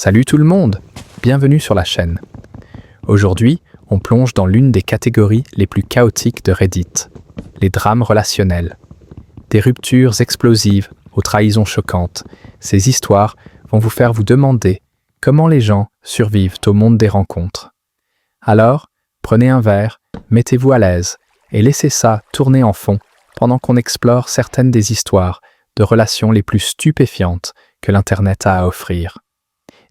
Salut tout le monde, bienvenue sur la chaîne. Aujourd'hui, on plonge dans l'une des catégories les plus chaotiques de Reddit, les drames relationnels. Des ruptures explosives aux trahisons choquantes, ces histoires vont vous faire vous demander comment les gens survivent au monde des rencontres. Alors, prenez un verre, mettez-vous à l'aise et laissez ça tourner en fond pendant qu'on explore certaines des histoires de relations les plus stupéfiantes que l'Internet a à offrir.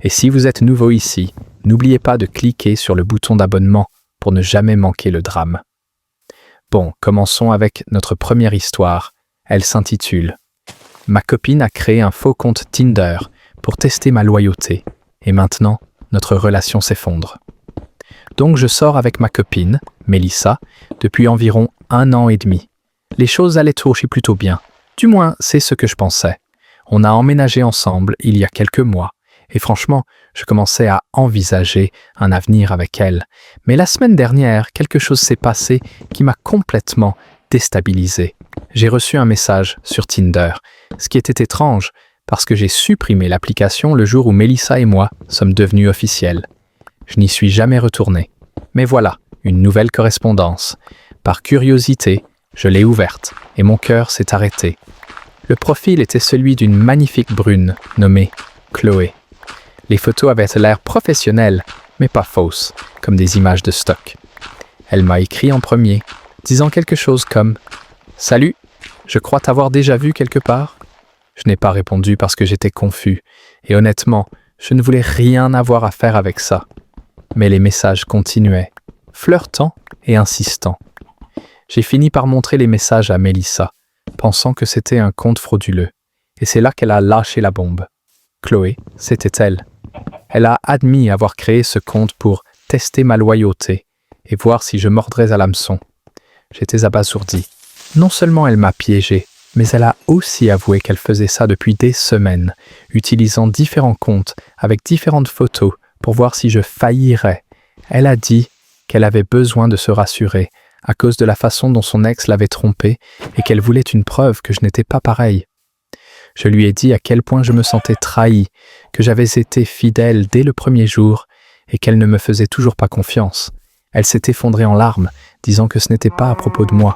Et si vous êtes nouveau ici, n'oubliez pas de cliquer sur le bouton d'abonnement pour ne jamais manquer le drame. Bon, commençons avec notre première histoire. Elle s'intitule « Ma copine a créé un faux compte Tinder pour tester ma loyauté et maintenant, notre relation s'effondre. » Donc je sors avec ma copine, Mélissa, depuis environ 1 an et demi. Les choses allaient plutôt bien. Du moins, c'est ce que je pensais. On a emménagé ensemble il y a quelques mois. Et franchement, je commençais à envisager un avenir avec elle. Mais la semaine dernière, quelque chose s'est passé qui m'a complètement déstabilisé. J'ai reçu un message sur Tinder, ce qui était étrange parce que j'ai supprimé l'application le jour où Mélissa et moi sommes devenus officiels. Je n'y suis jamais retourné. Mais voilà, une nouvelle correspondance. Par curiosité, je l'ai ouverte et mon cœur s'est arrêté. Le profil était celui d'une magnifique brune nommée Chloé. Les photos avaient l'air professionnelles, mais pas fausses, comme des images de stock. Elle m'a écrit en premier, disant quelque chose comme « Salut, je crois t'avoir déjà vu quelque part ?» Je n'ai pas répondu parce que j'étais confus, et honnêtement, je ne voulais rien avoir à faire avec ça. Mais les messages continuaient, flirtants et insistants. J'ai fini par montrer les messages à Mélissa, pensant que c'était un compte frauduleux, et c'est là qu'elle a lâché la bombe. Chloé, c'était elle. Elle a admis avoir créé ce compte pour tester ma loyauté et voir si je mordrais à l'hameçon. J'étais abasourdi. Non seulement elle m'a piégé, mais elle a aussi avoué qu'elle faisait ça depuis des semaines, utilisant différents comptes avec différentes photos pour voir si je faillirais. Elle a dit qu'elle avait besoin de se rassurer à cause de la façon dont son ex l'avait trompée et qu'elle voulait une preuve que je n'étais pas pareil. Je lui ai dit à quel point je me sentais trahi, que j'avais été fidèle dès le premier jour et qu'elle ne me faisait toujours pas confiance. Elle s'est effondrée en larmes, disant que ce n'était pas à propos de moi,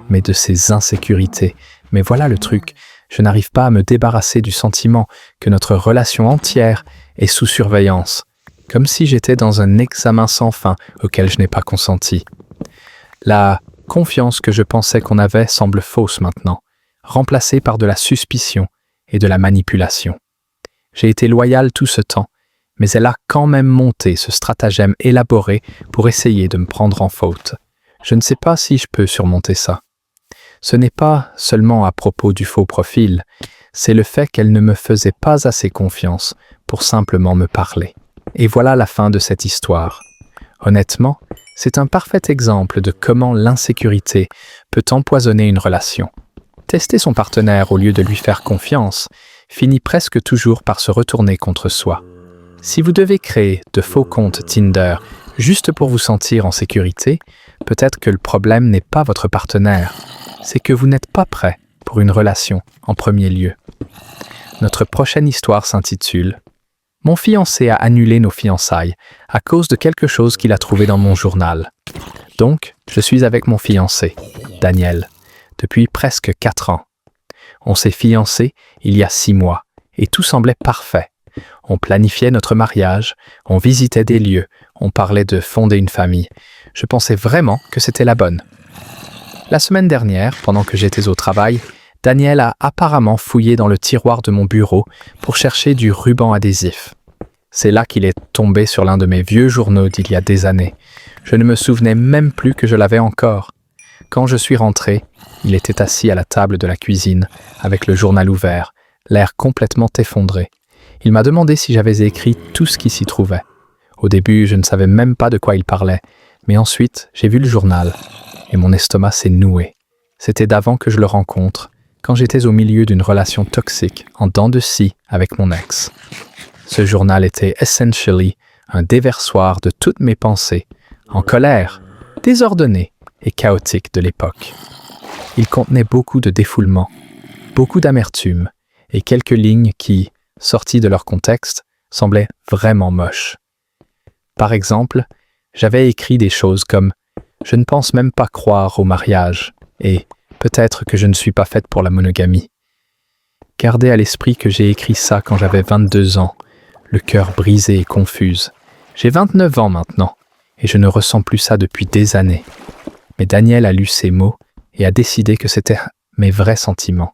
mais de ses insécurités. Mais voilà le truc, je n'arrive pas à me débarrasser du sentiment que notre relation entière est sous surveillance, comme si j'étais dans un examen sans fin auquel je n'ai pas consenti. La confiance que je pensais qu'on avait semble fausse maintenant, remplacée par de la suspicion et de la manipulation. J'ai été loyal tout ce temps, mais elle a quand même monté ce stratagème élaboré pour essayer de me prendre en faute. Je ne sais pas si je peux surmonter ça. Ce n'est pas seulement à propos du faux profil, c'est le fait qu'elle ne me faisait pas assez confiance pour simplement me parler. Et voilà la fin de cette histoire. Honnêtement, c'est un parfait exemple de comment l'insécurité peut empoisonner une relation. Tester son partenaire au lieu de lui faire confiance finit presque toujours par se retourner contre soi. Si vous devez créer de faux comptes Tinder juste pour vous sentir en sécurité, peut-être que le problème n'est pas votre partenaire, c'est que vous n'êtes pas prêt pour une relation en premier lieu. Notre prochaine histoire s'intitule « Mon fiancé a annulé nos fiançailles à cause de quelque chose qu'il a trouvé dans mon journal. » Donc, je suis avec mon fiancé, Daniel, depuis presque 4 ans. On s'est fiancés il y a 6 mois et tout semblait parfait. On planifiait notre mariage, on visitait des lieux, on parlait de fonder une famille. Je pensais vraiment que c'était la bonne. La semaine dernière, pendant que j'étais au travail, Daniel a apparemment fouillé dans le tiroir de mon bureau pour chercher du ruban adhésif. C'est là qu'il est tombé sur l'un de mes vieux journaux d'il y a des années. Je ne me souvenais même plus que je l'avais encore. Quand je suis rentré, il était assis à la table de la cuisine, avec le journal ouvert, l'air complètement effondré. Il m'a demandé si j'avais écrit tout ce qui s'y trouvait. Au début, je ne savais même pas de quoi il parlait, mais ensuite, j'ai vu le journal, et mon estomac s'est noué. C'était d'avant que je le rencontre, quand j'étais au milieu d'une relation toxique, en dents de scie avec mon ex. Ce journal était essentially un déversoir de toutes mes pensées, en colère, désordonnées et chaotiques de l'époque. Il contenait beaucoup de défoulement, beaucoup d'amertume et quelques lignes qui, sorties de leur contexte, semblaient vraiment moches. Par exemple, j'avais écrit des choses comme « Je ne pense même pas croire au mariage » et « Peut-être que je ne suis pas faite pour la monogamie ». Gardez à l'esprit que j'ai écrit ça quand j'avais 22 ans, le cœur brisé et confuse. J'ai 29 ans maintenant, et je ne ressens plus ça depuis des années. Mais Daniel a lu ces mots et a décidé que c'était mes vrais sentiments.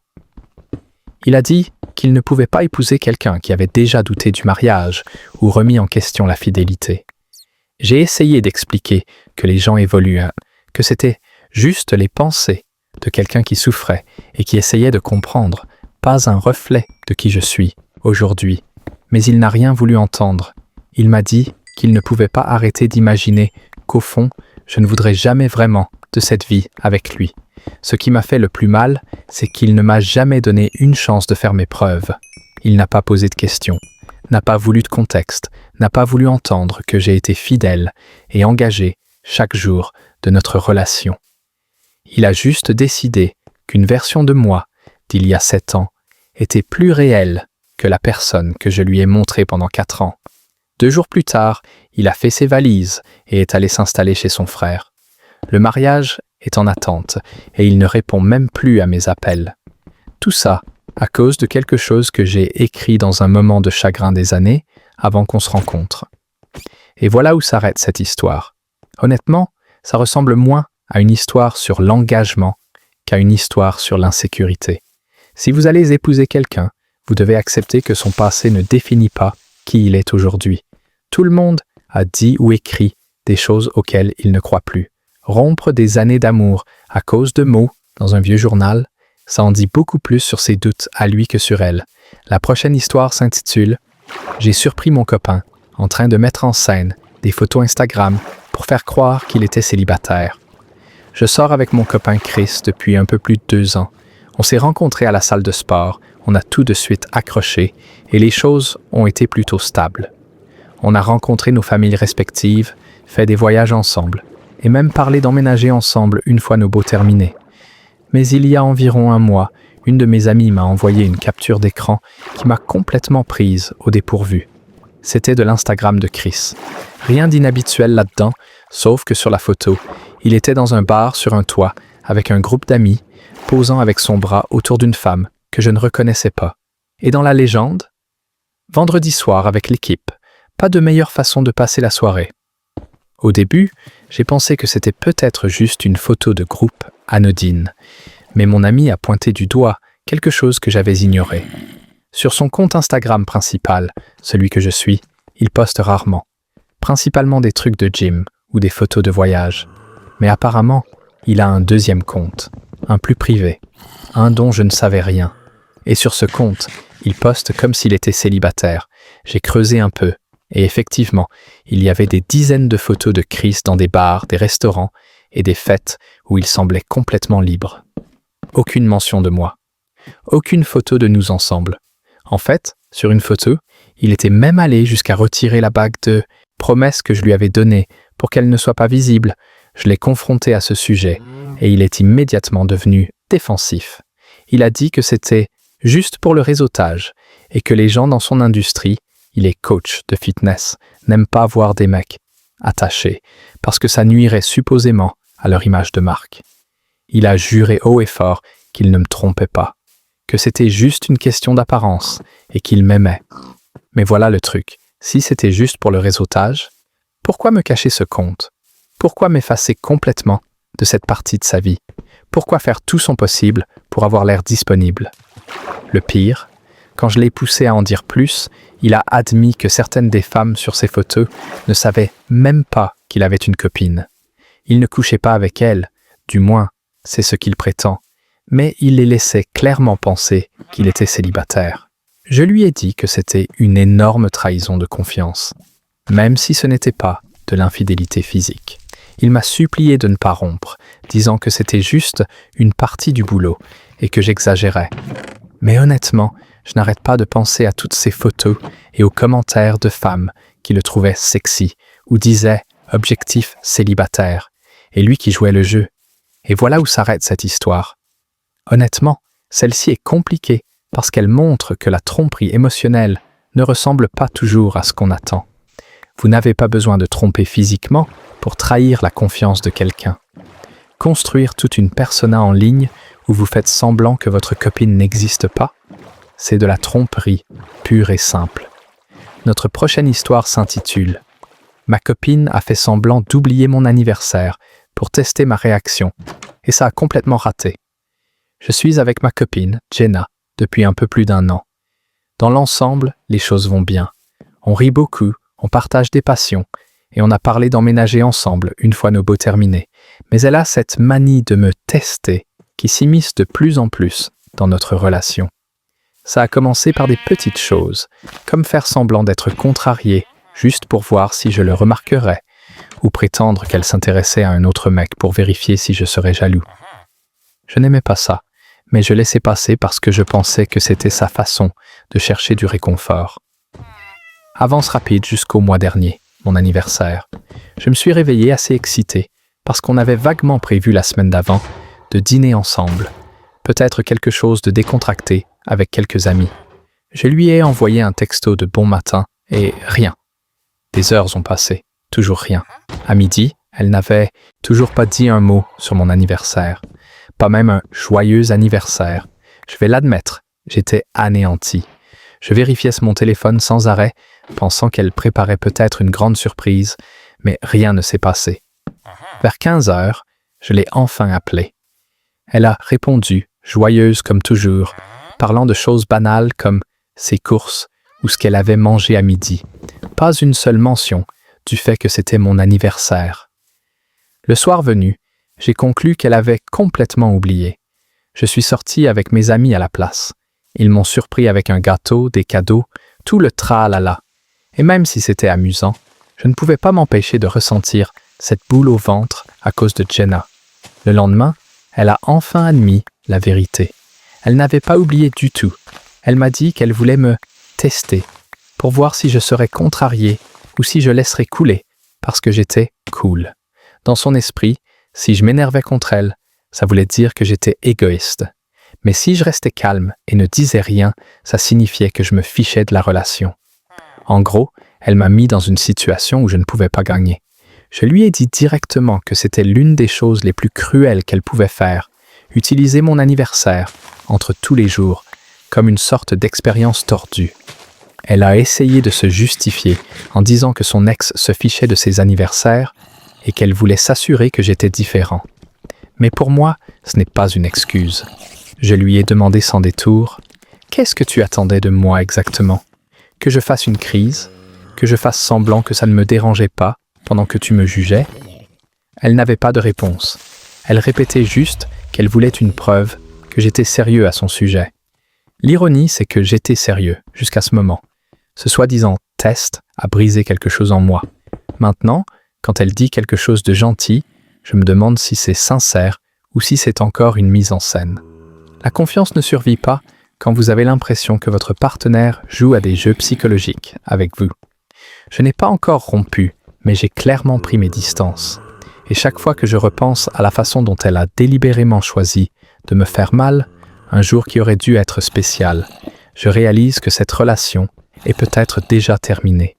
Il a dit qu'il ne pouvait pas épouser quelqu'un qui avait déjà douté du mariage ou remis en question la fidélité. J'ai essayé d'expliquer que les gens évoluent, que c'était juste les pensées de quelqu'un qui souffrait et qui essayait de comprendre, pas un reflet de qui je suis aujourd'hui. Mais il n'a rien voulu entendre. Il m'a dit qu'il ne pouvait pas arrêter d'imaginer qu'au fond, je ne voudrais jamais vraiment de cette vie avec lui. Ce qui m'a fait le plus mal, c'est qu'il ne m'a jamais donné une chance de faire mes preuves. Il n'a pas posé de questions, n'a pas voulu de contexte, n'a pas voulu entendre que j'ai été fidèle et engagé chaque jour de notre relation. Il a juste décidé qu'une version de moi d'il y a 7 ans était plus réelle que la personne que je lui ai montrée pendant 4 ans. 2 jours plus tard, il a fait ses valises et est allé s'installer chez son frère. Le mariage est en attente et il ne répond même plus à mes appels. Tout ça à cause de quelque chose que j'ai écrit dans un moment de chagrin des années avant qu'on se rencontre. Et voilà où s'arrête cette histoire. Honnêtement, ça ressemble moins à une histoire sur l'engagement qu'à une histoire sur l'insécurité. Si vous allez épouser quelqu'un, vous devez accepter que son passé ne définit pas qui il est aujourd'hui. Tout le monde a dit ou écrit des choses auxquelles il ne croit plus. Rompre des années d'amour à cause de mots dans un vieux journal, ça en dit beaucoup plus sur ses doutes à lui que sur elle. La prochaine histoire s'intitule « J'ai surpris mon copain en train de mettre en scène des photos Instagram pour faire croire qu'il était célibataire. » Je sors avec mon copain Chris depuis un peu plus de 2 ans. On s'est rencontrés à la salle de sport, on a tout de suite accroché et les choses ont été plutôt stables. On a rencontré nos familles respectives, fait des voyages ensemble et même parlé d'emménager ensemble une fois nos baux terminés. Mais il y a environ 1 mois, une de mes amies m'a envoyé une capture d'écran qui m'a complètement prise au dépourvu. C'était de l'Instagram de Chris. Rien d'inhabituel là-dedans, sauf que sur la photo, il était dans un bar sur un toit avec un groupe d'amis, posant avec son bras autour d'une femme que je ne reconnaissais pas. Et dans la légende, vendredi soir avec l'équipe, pas de meilleure façon de passer la soirée. Au début, j'ai pensé que c'était peut-être juste une photo de groupe anodine, mais mon ami a pointé du doigt quelque chose que j'avais ignoré. Sur son compte Instagram principal, celui que je suis, il poste rarement, principalement des trucs de gym ou des photos de voyage. Mais apparemment, il a un deuxième compte, un plus privé, un dont je ne savais rien. Et sur ce compte, il poste comme s'il était célibataire. J'ai creusé un peu, et effectivement, il y avait des dizaines de photos de Chris dans des bars, des restaurants et des fêtes où il semblait complètement libre. Aucune mention de moi. Aucune photo de nous ensemble. En fait, sur une photo, il était même allé jusqu'à retirer la bague de promesse que je lui avais donnée pour qu'elle ne soit pas visible. Je l'ai confronté à ce sujet et il est immédiatement devenu défensif. Il a dit que c'était juste pour le réseautage et que les gens dans son industrie, il est coach de fitness, n'aiment pas voir des mecs attachés parce que ça nuirait supposément à leur image de marque. Il a juré haut et fort qu'il ne me trompait pas, que c'était juste une question d'apparence et qu'il m'aimait. Mais voilà le truc, si c'était juste pour le réseautage, pourquoi me cacher ce compte? Pourquoi m'effacer complètement de cette partie de sa vie? Pourquoi faire tout son possible pour avoir l'air disponible? Le pire, quand je l'ai poussé à en dire plus, il a admis que certaines des femmes sur ses photos ne savaient même pas qu'il avait une copine. Il ne couchait pas avec elles, du moins, c'est ce qu'il prétend, mais il les laissait clairement penser qu'il était célibataire. Je lui ai dit que c'était une énorme trahison de confiance, même si ce n'était pas de l'infidélité physique. Il m'a supplié de ne pas rompre, disant que c'était juste une partie du boulot et que j'exagérais. Mais honnêtement, je n'arrête pas de penser à toutes ces photos et aux commentaires de femmes qui le trouvaient sexy ou disaient « objectif célibataire » et lui qui jouait le jeu. Et voilà où s'arrête cette histoire. Honnêtement, celle-ci est compliquée parce qu'elle montre que la tromperie émotionnelle ne ressemble pas toujours à ce qu'on attend. Vous n'avez pas besoin de tromper physiquement pour trahir la confiance de quelqu'un. Construire toute une persona en ligne où vous faites semblant que votre copine n'existe pas, c'est de la tromperie pure et simple. Notre prochaine histoire s'intitule « Ma copine a fait semblant d'oublier mon anniversaire pour tester ma réaction et ça a complètement raté. Je suis avec ma copine, Jenna, depuis un peu plus d'1 an. Dans l'ensemble, les choses vont bien. On rit beaucoup, on partage des passions et on a parlé d'emménager ensemble une fois nos baux terminés. Mais elle a cette manie de me tester qui s'immisce de plus en plus dans notre relation. Ça a commencé par des petites choses, comme faire semblant d'être contrarié juste pour voir si je le remarquerais, ou prétendre qu'elle s'intéressait à un autre mec pour vérifier si je serais jaloux. Je n'aimais pas ça, mais je laissais passer parce que je pensais que c'était sa façon de chercher du réconfort. Avance rapide jusqu'au mois dernier, mon anniversaire. Je me suis réveillé assez excité parce qu'on avait vaguement prévu la semaine d'avant de dîner ensemble, peut-être quelque chose de décontracté avec quelques amis. Je lui ai envoyé un texto de bon matin et rien. Des heures ont passé, toujours rien. À midi, elle n'avait toujours pas dit un mot sur mon anniversaire, pas même un joyeux anniversaire. Je vais l'admettre, j'étais anéanti. Je vérifiais mon téléphone sans arrêt, pensant qu'elle préparait peut-être une grande surprise, mais rien ne s'est passé. Vers 15 heures, je l'ai enfin appelée. Elle a répondu, joyeuse comme toujours, parlant de choses banales comme ses courses ou ce qu'elle avait mangé à midi. Pas une seule mention du fait que c'était mon anniversaire. Le soir venu, j'ai conclu qu'elle avait complètement oublié. Je suis sorti avec mes amis à la place. Ils m'ont surpris avec un gâteau, des cadeaux, tout le tralala. Et même si c'était amusant, je ne pouvais pas m'empêcher de ressentir cette boule au ventre à cause de Jenna. Le lendemain, elle a enfin admis la vérité. Elle n'avait pas oublié du tout. Elle m'a dit qu'elle voulait me tester pour voir si je serais contrarié ou si je laisserais couler parce que j'étais cool. Dans son esprit, si je m'énervais contre elle, ça voulait dire que j'étais égoïste. Mais si je restais calme et ne disais rien, ça signifiait que je me fichais de la relation. En gros, elle m'a mis dans une situation où je ne pouvais pas gagner. Je lui ai dit directement que c'était l'une des choses les plus cruelles qu'elle pouvait faire, utiliser mon anniversaire, entre tous les jours, comme une sorte d'expérience tordue. Elle a essayé de se justifier en disant que son ex se fichait de ses anniversaires et qu'elle voulait s'assurer que j'étais différent. Mais pour moi, ce n'est pas une excuse. Je lui ai demandé sans détour « Qu'est-ce que tu attendais de moi exactement? Que je fasse une crise? Que je fasse semblant que ça ne me dérangeait pas pendant que tu me jugeais ?» Elle n'avait pas de réponse. Elle répétait juste qu'elle voulait une preuve que j'étais sérieux à son sujet. L'ironie, c'est que j'étais sérieux jusqu'à ce moment. Ce soi-disant test a brisé quelque chose en moi. Maintenant, quand elle dit quelque chose de gentil, je me demande si c'est sincère ou si c'est encore une mise en scène. La confiance ne survit pas quand vous avez l'impression que votre partenaire joue à des jeux psychologiques avec vous. Je n'ai pas encore rompu, mais j'ai clairement pris mes distances. Et chaque fois que je repense à la façon dont elle a délibérément choisi de me faire mal, un jour qui aurait dû être spécial, je réalise que cette relation est peut-être déjà terminée.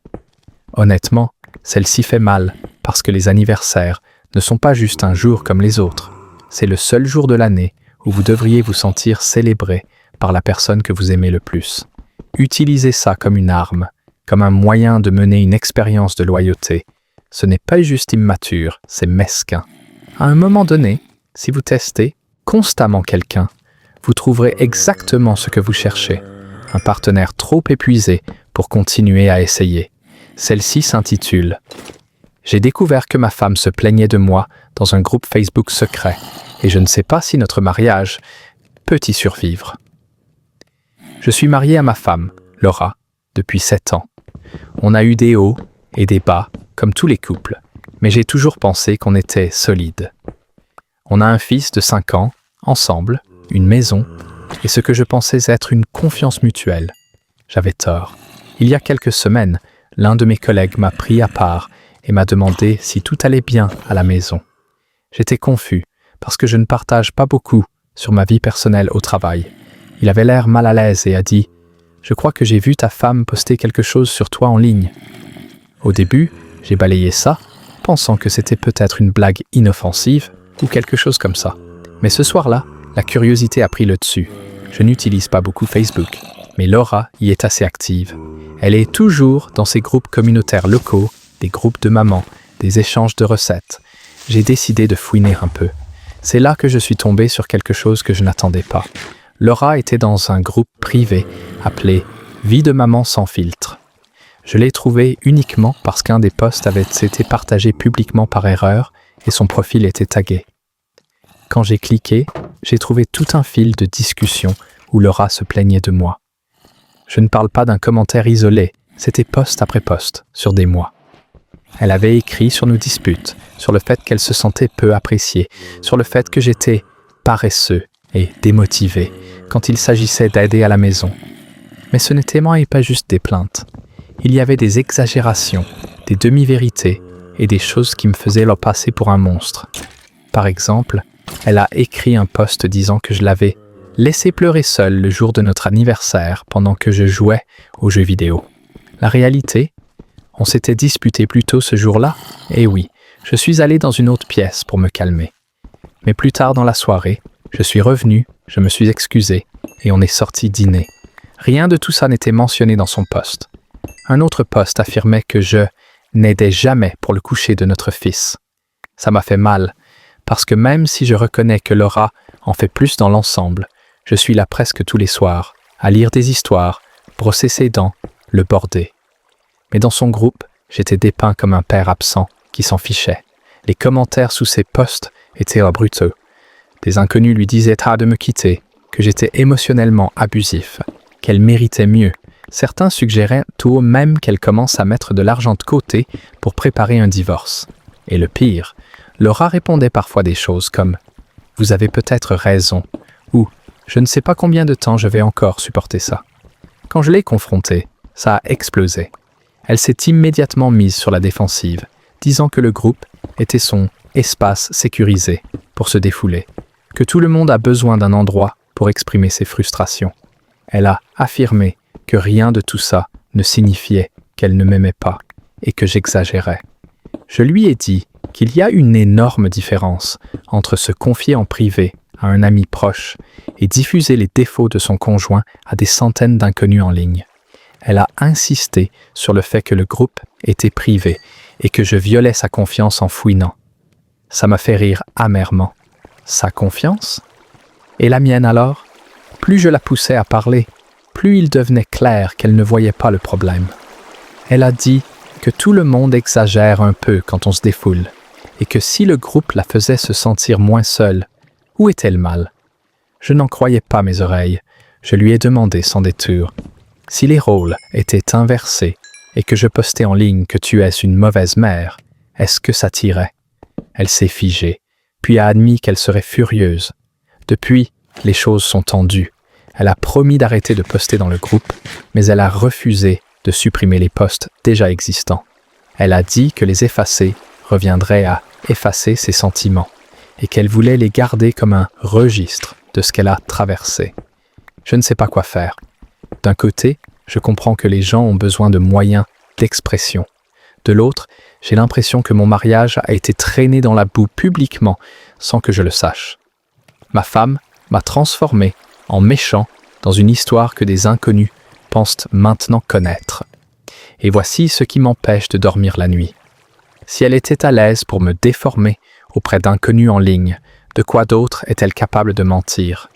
Honnêtement, celle-ci fait mal parce que les anniversaires ne sont pas juste un jour comme les autres. C'est le seul jour de l'année où vous devriez vous sentir célébré par la personne que vous aimez le plus. Utilisez ça comme une arme, comme un moyen de mener une expérience de loyauté. Ce n'est pas juste immature, c'est mesquin. À un moment donné, si vous testez constamment quelqu'un, vous trouverez exactement ce que vous cherchez. Un partenaire trop épuisé pour continuer à essayer. Celle-ci s'intitule « J'ai découvert que ma femme se plaignait de moi dans un groupe Facebook secret et je ne sais pas si notre mariage peut y survivre. » Je suis marié à ma femme, Laura, depuis 7 ans. On a eu des hauts et des bas, comme tous les couples, mais j'ai toujours pensé qu'on était solide. On a un fils de 5 ans, ensemble, une maison, et ce que je pensais être une confiance mutuelle. J'avais tort. Il y a quelques semaines, l'un de mes collègues m'a pris à part et m'a demandé si tout allait bien à la maison. J'étais confus, parce que je ne partage pas beaucoup sur ma vie personnelle au travail. Il avait l'air mal à l'aise et a dit « je crois que j'ai vu ta femme poster quelque chose sur toi en ligne. » Au début, j'ai balayé ça, pensant que c'était peut-être une blague inoffensive ou quelque chose comme ça. Mais ce soir-là, la curiosité a pris le dessus. Je n'utilise pas beaucoup Facebook, mais Laura y est assez active. Elle est toujours dans ces groupes communautaires locaux, des groupes de mamans, des échanges de recettes. J'ai décidé de fouiner un peu. C'est là que je suis tombé sur quelque chose que je n'attendais pas. Laura était dans un groupe privé appelé « Vie de maman sans filtre ». Je l'ai trouvé uniquement parce qu'un des posts avait été partagé publiquement par erreur et son profil était tagué. Quand j'ai cliqué, j'ai trouvé tout un fil de discussion où Laura se plaignait de moi. Je ne parle pas d'un commentaire isolé, c'était post après post, sur des mois. Elle avait écrit sur nos disputes, sur le fait qu'elle se sentait peu appréciée, sur le fait que j'étais paresseux et démotivé quand il s'agissait d'aider à la maison. Mais ce n'était pas juste des plaintes. Il y avait des exagérations, des demi-vérités et des choses qui me faisaient leur passer pour un monstre. Par exemple, elle a écrit un post disant que je l'avais laissé pleurer seule le jour de notre anniversaire pendant que je jouais aux jeux vidéo. La réalité, on s'était disputé plus tôt ce jour-là, et oui, je suis allé dans une autre pièce pour me calmer. Mais plus tard dans la soirée, je suis revenu, je me suis excusé, et on est sorti dîner. Rien de tout ça n'était mentionné dans son post. Un autre post affirmait que je n'aidais jamais pour le coucher de notre fils. Ça m'a fait mal, parce que même si je reconnais que Laura en fait plus dans l'ensemble, je suis là presque tous les soirs, à lire des histoires, brosser ses dents, le border. Mais dans son groupe, j'étais dépeint comme un père absent qui s'en fichait. Les commentaires sous ses posts étaient brutaux. Des inconnus lui disaient de me quitter, que j'étais émotionnellement abusif, qu'elle méritait mieux. Certains suggéraient tout même qu'elle commence à mettre de l'argent de côté pour préparer un divorce. Et le pire, Laura répondait parfois des choses comme « Vous avez peut-être raison » ou « Je ne sais pas combien de temps je vais encore supporter ça ». Quand je l'ai confrontée, ça a explosé. Elle s'est immédiatement mise sur la défensive, disant que le groupe était son espace sécurisé pour se défouler, que tout le monde a besoin d'un endroit pour exprimer ses frustrations. Elle a affirmé que rien de tout ça ne signifiait qu'elle ne m'aimait pas et que j'exagérais. Je lui ai dit qu'il y a une énorme différence entre se confier en privé à un ami proche et diffuser les défauts de son conjoint à des centaines d'inconnus en ligne. Elle a insisté sur le fait que le groupe était privé et que je violais sa confiance en fouinant. Ça m'a fait rire amèrement. Sa confiance? Et la mienne alors? Plus je la poussais à parler, plus il devenait clair qu'elle ne voyait pas le problème. Elle a dit que tout le monde exagère un peu quand on se défoule et que si le groupe la faisait se sentir moins seule, où était le mal? Je n'en croyais pas mes oreilles. Je lui ai demandé sans détour. Si les rôles étaient inversés et que je postais en ligne que tu es une mauvaise mère, est-ce que ça t'irait? Elle s'est figée, puis a admis qu'elle serait furieuse. Depuis, les choses sont tendues. Elle a promis d'arrêter de poster dans le groupe, mais elle a refusé de supprimer les posts déjà existants. Elle a dit que les effacer reviendrait à effacer ses sentiments et qu'elle voulait les garder comme un registre de ce qu'elle a traversé. Je ne sais pas quoi faire. D'un côté, je comprends que les gens ont besoin de moyens d'expression. De l'autre, j'ai l'impression que mon mariage a été traîné dans la boue publiquement sans que je le sache. Ma femme m'a transformé en méchant dans une histoire que des inconnus pensent maintenant connaître. Et voici ce qui m'empêche de dormir la nuit. Si elle était à l'aise pour me déformer auprès d'inconnus en ligne, de quoi d'autre est-elle capable de mentir?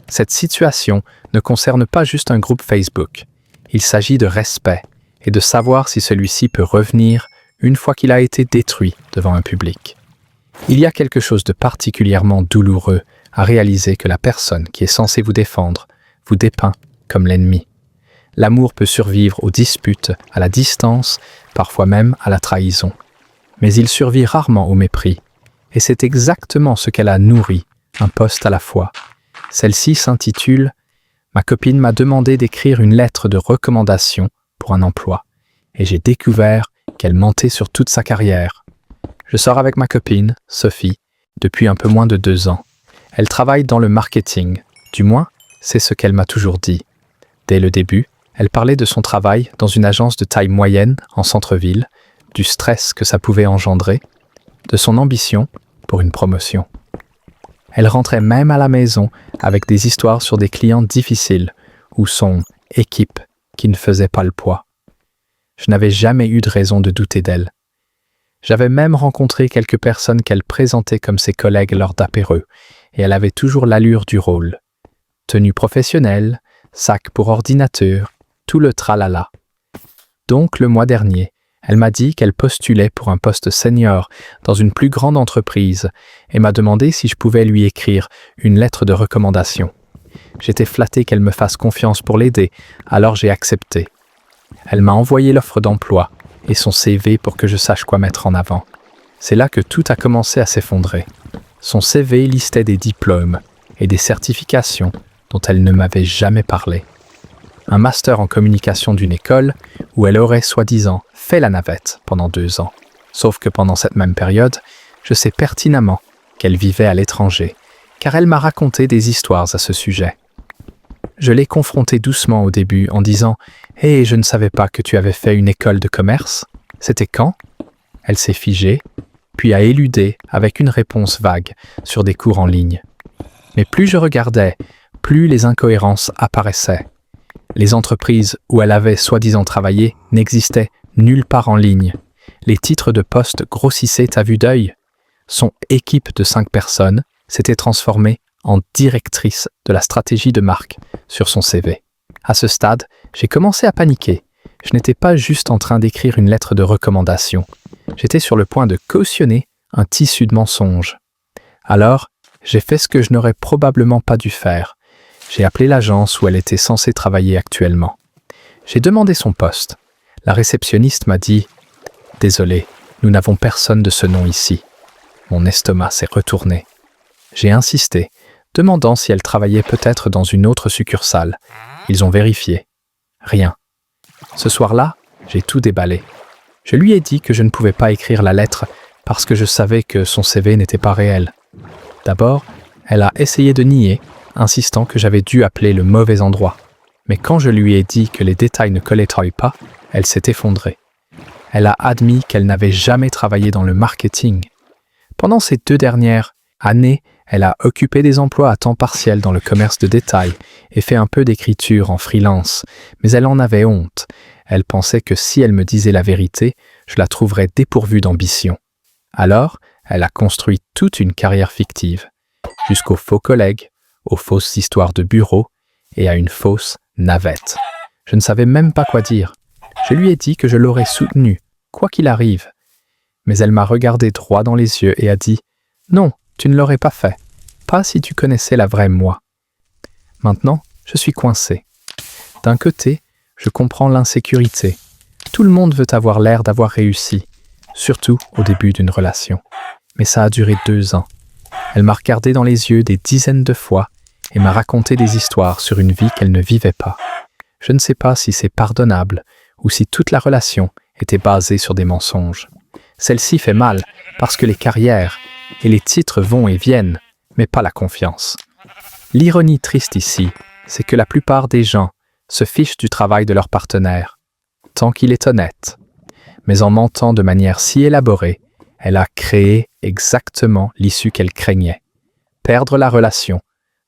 Cette situation ne concerne pas juste un groupe Facebook. Il s'agit de respect et de savoir si celui-ci peut revenir une fois qu'il a été détruit devant un public. Il y a quelque chose de particulièrement douloureux à réaliser que la personne qui est censée vous défendre vous dépeint comme l'ennemi. L'amour peut survivre aux disputes, à la distance, parfois même à la trahison. Mais il survit rarement au mépris. Et c'est exactement ce qu'elle a nourri, un post à la fois. Celle-ci s'intitule « Ma copine m'a demandé d'écrire une lettre de recommandation pour un emploi. Et j'ai découvert qu'elle mentait sur toute sa carrière. Je sors avec ma copine, Sophie, depuis un peu moins de 2 ans. Elle travaille dans le marketing. Du moins, c'est ce qu'elle m'a toujours dit. Dès le début, Elle parlait de son travail dans une agence de taille moyenne en centre-ville, du stress que ça pouvait engendrer, de son ambition pour une promotion. Elle rentrait même à la maison avec des histoires sur des clients difficiles ou son équipe qui ne faisait pas le poids. Je n'avais jamais eu de raison de douter d'elle. J'avais même rencontré quelques personnes qu'elle présentait comme ses collègues lors d'apéreux, et elle avait toujours l'allure du rôle. Tenue professionnelle, sac pour ordinateur, tout le tralala. Donc, le mois dernier, elle m'a dit qu'elle postulait pour un poste senior dans une plus grande entreprise et m'a demandé si je pouvais lui écrire une lettre de recommandation. J'étais flatté qu'elle me fasse confiance pour l'aider, alors j'ai accepté. Elle m'a envoyé l'offre d'emploi et son CV pour que je sache quoi mettre en avant. C'est là que tout a commencé à s'effondrer. Son CV listait des diplômes et des certifications dont elle ne m'avait jamais parlé. Un master en communication d'une école où elle aurait soi-disant fait la navette pendant 2 ans. Sauf que pendant cette même période, je sais pertinemment qu'elle vivait à l'étranger, car elle m'a raconté des histoires à ce sujet. Je l'ai confrontée doucement au début en disant « Hé, je ne savais pas que tu avais fait une école de commerce. C'était quand ?» Elle s'est figée, puis a éludé avec une réponse vague sur des cours en ligne. Mais plus je regardais, plus les incohérences apparaissaient. Les entreprises où elle avait soi-disant travaillé n'existaient nulle part en ligne. Les titres de poste grossissaient à vue d'œil. Son équipe de 5 personnes s'était transformée en directrice de la stratégie de marque sur son CV. À ce stade, j'ai commencé à paniquer. Je n'étais pas juste en train d'écrire une lettre de recommandation. J'étais sur le point de cautionner un tissu de mensonges. Alors, j'ai fait ce que je n'aurais probablement pas dû faire. J'ai appelé l'agence où elle était censée travailler actuellement. J'ai demandé son poste. La réceptionniste m'a dit « Désolé, nous n'avons personne de ce nom ici. » Mon estomac s'est retourné. J'ai insisté, demandant si elle travaillait peut-être dans une autre succursale. Ils ont vérifié. Rien. Ce soir-là, j'ai tout déballé. Je lui ai dit que je ne pouvais pas écrire la lettre parce que je savais que son CV n'était pas réel. D'abord, elle a essayé de nier, insistant que j'avais dû appeler le mauvais endroit. Mais quand je lui ai dit que les détails ne collaient pas, elle s'est effondrée. Elle a admis qu'elle n'avait jamais travaillé dans le marketing. Pendant ces 2 dernières années, elle a occupé des emplois à temps partiel dans le commerce de détail et fait un peu d'écriture en freelance, mais elle en avait honte. Elle pensait que si elle me disait la vérité, je la trouverais dépourvue d'ambition. Alors, elle a construit toute une carrière fictive, jusqu'aux faux collègues, aux fausses histoires de bureau et à une fausse navette. Je ne savais même pas quoi dire. Je lui ai dit que je l'aurais soutenue, quoi qu'il arrive. Mais elle m'a regardé droit dans les yeux et a dit « Non, tu ne l'aurais pas fait. Pas si tu connaissais la vraie moi. » Maintenant, je suis coincé. D'un côté, je comprends l'insécurité. Tout le monde veut avoir l'air d'avoir réussi, surtout au début d'une relation. Mais ça a duré 2 ans. Elle m'a regardé dans les yeux des dizaines de fois et m'a raconté des histoires sur une vie qu'elle ne vivait pas. Je ne sais pas si c'est pardonnable ou si toute la relation était basée sur des mensonges. Celle-ci fait mal parce que les carrières et les titres vont et viennent, mais pas la confiance. L'ironie triste ici, c'est que la plupart des gens se fichent du travail de leur partenaire, tant qu'il est honnête. Mais en mentant de manière si élaborée, elle a créé exactement l'issue qu'elle craignait. Perdre la relation,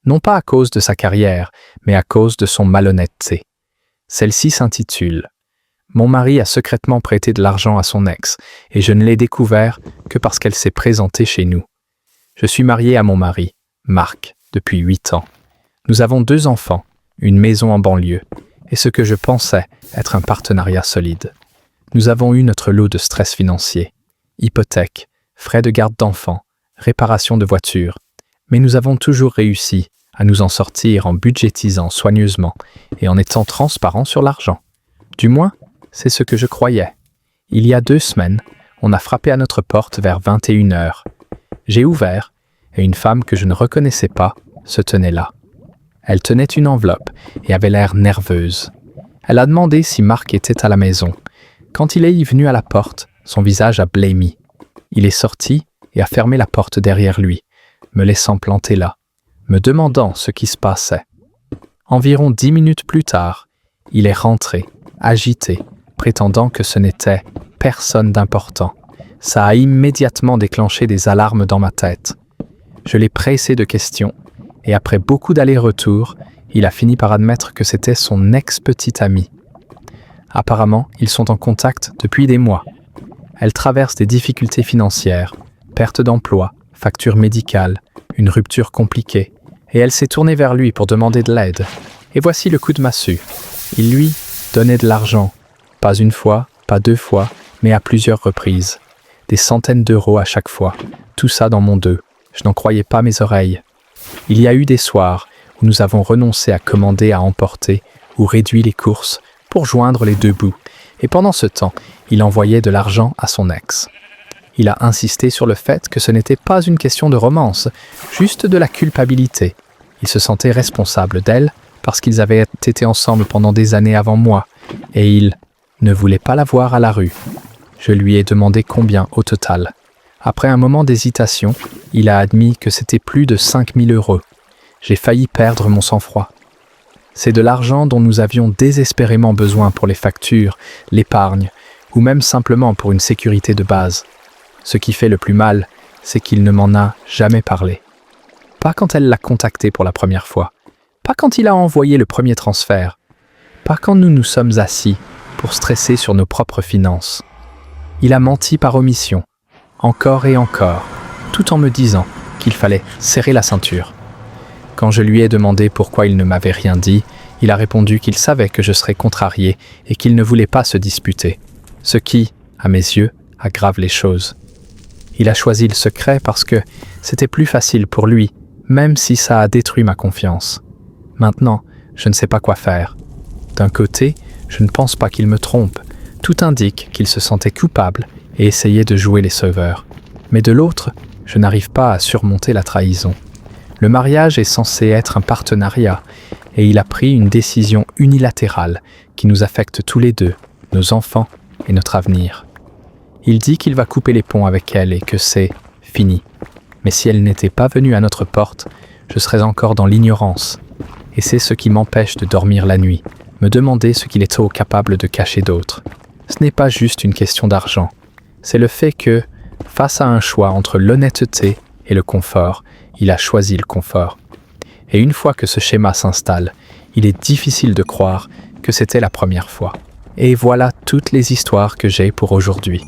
non pas à cause de sa carrière, mais à cause de son malhonnêteté. Celle-ci s'intitule « Mon mari a secrètement prêté de l'argent à son ex et je ne l'ai découvert que parce qu'elle s'est présentée chez nous. Je suis marié à mon mari, Marc, depuis 8 ans. Nous avons 2 enfants, une maison en banlieue et ce que je pensais être un partenariat solide. Nous avons eu notre lot de stress financier, hypothèque, frais de garde d'enfants, réparation de voitures, mais nous avons toujours réussi à nous en sortir en budgétisant soigneusement et en étant transparents sur l'argent. Du moins, c'est ce que je croyais. Il y a 2 semaines, on a frappé à notre porte vers 21h. J'ai ouvert et une femme que je ne reconnaissais pas se tenait là. Elle tenait une enveloppe et avait l'air nerveuse. Elle a demandé si Marc était à la maison. Quand il est venu à la porte, son visage a blêmi. Il est sorti et a fermé la porte derrière lui, me laissant planter là, me demandant ce qui se passait. Environ 10 minutes plus tard, Il est rentré, agité, prétendant que ce n'était personne d'important. Ça a immédiatement déclenché des alarmes dans ma tête. Je l'ai pressé de questions, et après beaucoup d'allers-retours, il a fini par admettre que c'était son ex-petite amie. Apparemment, ils sont en contact depuis des mois. Elle traverse des difficultés financières, perte d'emploi, facture médicale, une rupture compliquée, et elle s'est tournée vers lui pour demander de l'aide. Et voici le coup de massue. Il lui donnait de l'argent, pas une fois, pas deux fois, mais à plusieurs reprises. Des centaines d'euros à chaque fois, tout ça dans mon dos. Je n'en croyais pas mes oreilles. Il y a eu des soirs où nous avons renoncé à commander à emporter ou réduit les courses pour joindre les deux bouts. Et pendant ce temps, il envoyait de l'argent à son ex. Il a insisté sur le fait que ce n'était pas une question de romance, juste de la culpabilité. Il se sentait responsable d'elle parce qu'ils avaient été ensemble pendant des années avant moi, et il ne voulait pas la voir à la rue. Je lui ai demandé combien au total. Après un moment d'hésitation, il a admis que c'était plus de 5 000 euros. J'ai failli perdre mon sang-froid. C'est de l'argent dont nous avions désespérément besoin pour les factures, l'épargne, ou même simplement pour une sécurité de base. Ce qui fait le plus mal, c'est qu'il ne m'en a jamais parlé. Pas quand elle l'a contacté pour la première fois. Pas quand il a envoyé le premier transfert. Pas quand nous nous sommes assis pour stresser sur nos propres finances. Il a menti par omission, encore et encore, tout en me disant qu'il fallait serrer la ceinture. Quand je lui ai demandé pourquoi il ne m'avait rien dit, il a répondu qu'il savait que je serais contrarié et qu'il ne voulait pas se disputer. Ce qui, à mes yeux, aggrave les choses. Il a choisi le secret parce que c'était plus facile pour lui, même si ça a détruit ma confiance. Maintenant, je ne sais pas quoi faire. D'un côté, je ne pense pas qu'il me trompe. Tout indique qu'il se sentait coupable et essayait de jouer les sauveurs. Mais de l'autre, je n'arrive pas à surmonter la trahison. Le mariage est censé être un partenariat et il a pris une décision unilatérale qui nous affecte tous les deux, nos enfants et notre avenir. Il dit qu'il va couper les ponts avec elle et que c'est fini. Mais si elle n'était pas venue à notre porte, je serais encore dans l'ignorance. Et c'est ce qui m'empêche de dormir la nuit, me demander ce qu'il est capable de cacher d'autre. Ce n'est pas juste une question d'argent. C'est le fait que, face à un choix entre l'honnêteté et le confort, il a choisi le confort. Et une fois que ce schéma s'installe, il est difficile de croire que c'était la première fois. Et voilà toutes les histoires que j'ai pour aujourd'hui.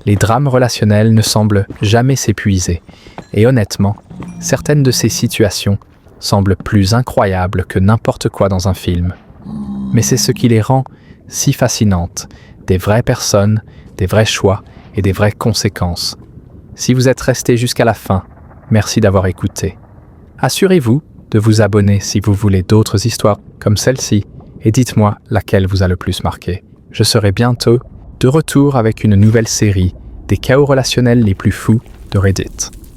Les drames relationnels ne semblent jamais s'épuiser. Et honnêtement, certaines de ces situations semblent plus incroyables que n'importe quoi dans un film. Mais c'est ce qui les rend si fascinantes. Des vraies personnes, des vrais choix et des vraies conséquences. Si vous êtes resté jusqu'à la fin, merci d'avoir écouté. Assurez-vous de vous abonner si vous voulez d'autres histoires comme celle-ci et dites-moi laquelle vous a le plus marqué. Je serai bientôt de retour avec une nouvelle série des chaos relationnels les plus fous de Reddit.